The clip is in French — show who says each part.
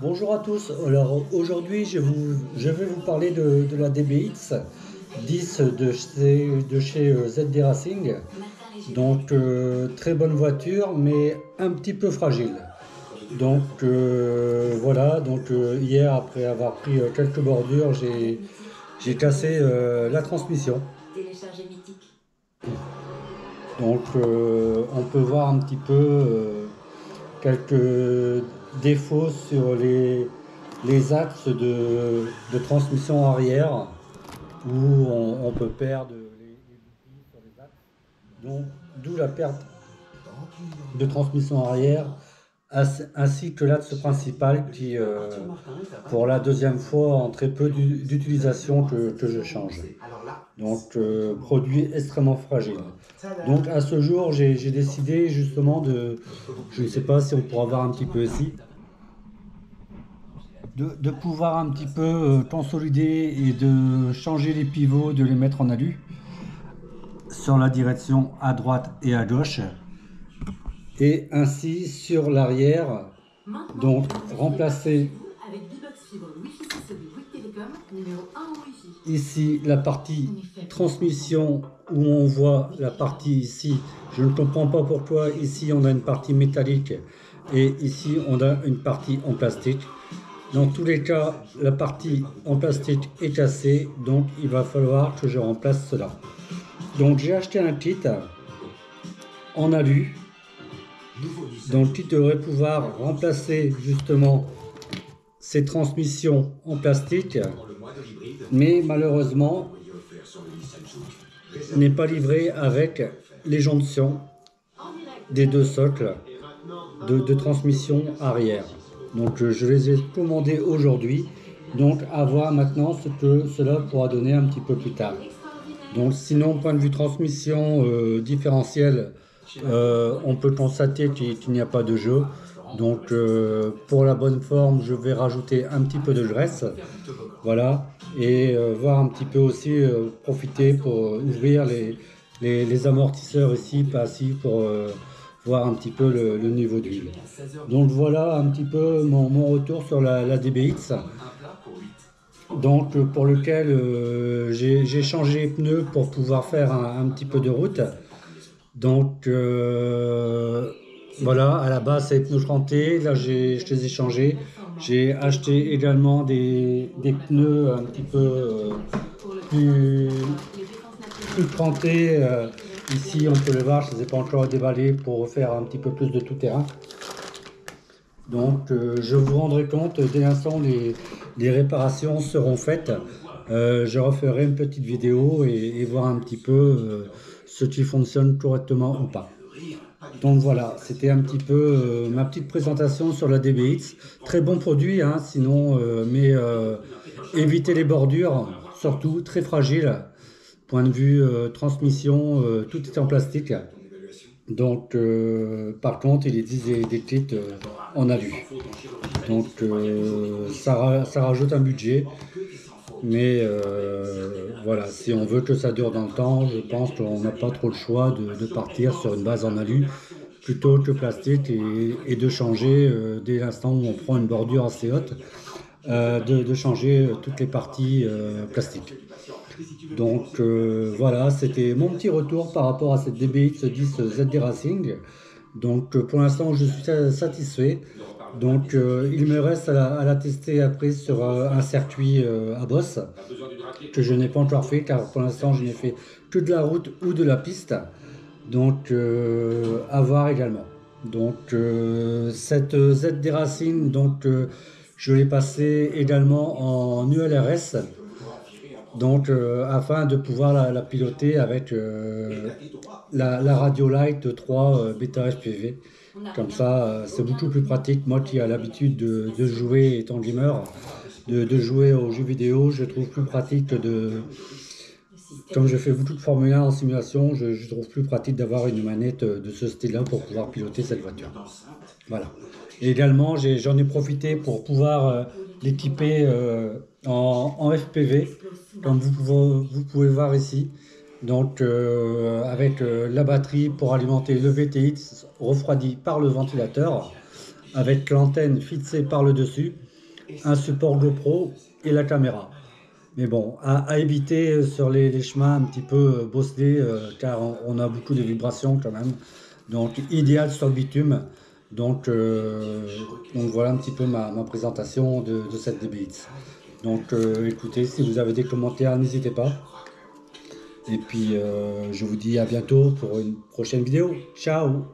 Speaker 1: Bonjour à tous. Alors aujourd'hui, je vais vous parler de la DBX 10 de chez ZD Racing. Donc très bonne voiture, mais un petit peu fragile. Donc voilà. Donc hier, après avoir pris quelques bordures, j'ai cassé la transmission. Donc on peut voir un petit peu quelques défauts sur les axes de transmission arrière où on peut perdre les boutons sur les axes. Donc, d'où la perte de transmission arrière ainsi que l'axe principal qui, pour la deuxième fois en très peu d'utilisation que je change. Donc, produit extrêmement fragile. Donc, à ce jour, j'ai décidé justement je ne sais pas si on pourra voir un petit peu ici, de pouvoir un petit peu consolider et de changer les pivots, de les mettre en alu sur la direction à droite et à gauche, et ainsi sur l'arrière, donc remplacer ici la partie transmission où on voit la partie ici. Je ne comprends pas pourquoi ici on a une partie métallique et ici on a une partie en plastique. Dans tous les cas, la partie en plastique est cassée, donc il va falloir que je remplace cela. Donc j'ai acheté un kit en alu, donc qui devrait pouvoir remplacer justement ces transmissions en plastique, mais malheureusement n'est pas livré avec les jonctions des deux socles de transmission arrière. Donc je les ai commandés aujourd'hui, donc à voir maintenant ce que cela pourra donner un petit peu plus tard. Donc sinon, point de vue transmission différentielle, on peut constater qu'il n'y a pas de jeu. Donc pour la bonne forme, je vais rajouter un petit peu de graisse, voilà, et voir un petit peu aussi profiter pour ouvrir les amortisseurs ici, pas ici, pour voir un petit peu le niveau d'huile. Donc voilà un petit peu mon retour sur la DBX. Donc pour lequel j'ai changé les pneus pour pouvoir faire un petit peu de route. Donc voilà, à la base c'est les pneus crantés, là je les ai changés. J'ai acheté également des pneus un petit peu plus, plus crantés. Ici on peut le voir, je ne les ai pas encore déballés pour faire un petit peu plus de tout terrain. Donc je vous rendrai compte dès l'instant où les réparations seront faites. Je referai une petite vidéo et voir un petit peu ce qui fonctionne correctement ou pas. Donc voilà, c'était un petit peu ma petite présentation sur la DBX. Très bon produit, hein, sinon, mais évitez les bordures, surtout très fragile. Point de vue transmission, tout est en plastique. Donc par contre, il existe des kits en alu. Donc ça rajoute un budget. Mais voilà, si on veut que ça dure dans le temps, je pense qu'on n'a pas trop le choix de partir sur une base en alu plutôt que plastique et de changer dès l'instant où on prend une bordure assez haute, de changer toutes les parties plastiques. Donc voilà, c'était mon petit retour par rapport à cette DBX 10 ZD Racing. Donc pour l'instant, je suis satisfait. Donc il me reste à la tester après sur un circuit à bosse que je n'ai pas encore fait car pour l'instant je n'ai fait que de la route ou de la piste. Donc à voir également. Donc cette ZD Racing, donc je l'ai passée également en ULRS. Donc afin de pouvoir la piloter avec la Radio Light 3 Beta HPV. Comme ça, c'est beaucoup plus pratique. Moi qui ai l'habitude de jouer étant gamer, de jouer aux jeux vidéo, je trouve plus pratique comme je fais beaucoup de Formule 1 en simulation, je trouve plus pratique d'avoir une manette de ce style-là pour pouvoir piloter cette voiture. Voilà. Et également, j'en ai profité pour pouvoir l'équiper en FPV, comme vous pouvez voir ici. Donc avec la batterie pour alimenter le VTX refroidi par le ventilateur. avec l'antenne fixée par le dessus, un support GoPro et la caméra. Mais bon, à éviter sur les chemins un petit peu bosselés, car on a beaucoup de vibrations quand même. Donc idéal sur le bitume. Donc, donc voilà un petit peu ma présentation de cette DBX. Donc écoutez, si vous avez des commentaires, n'hésitez pas. Et puis je vous dis à bientôt pour une prochaine vidéo. Ciao!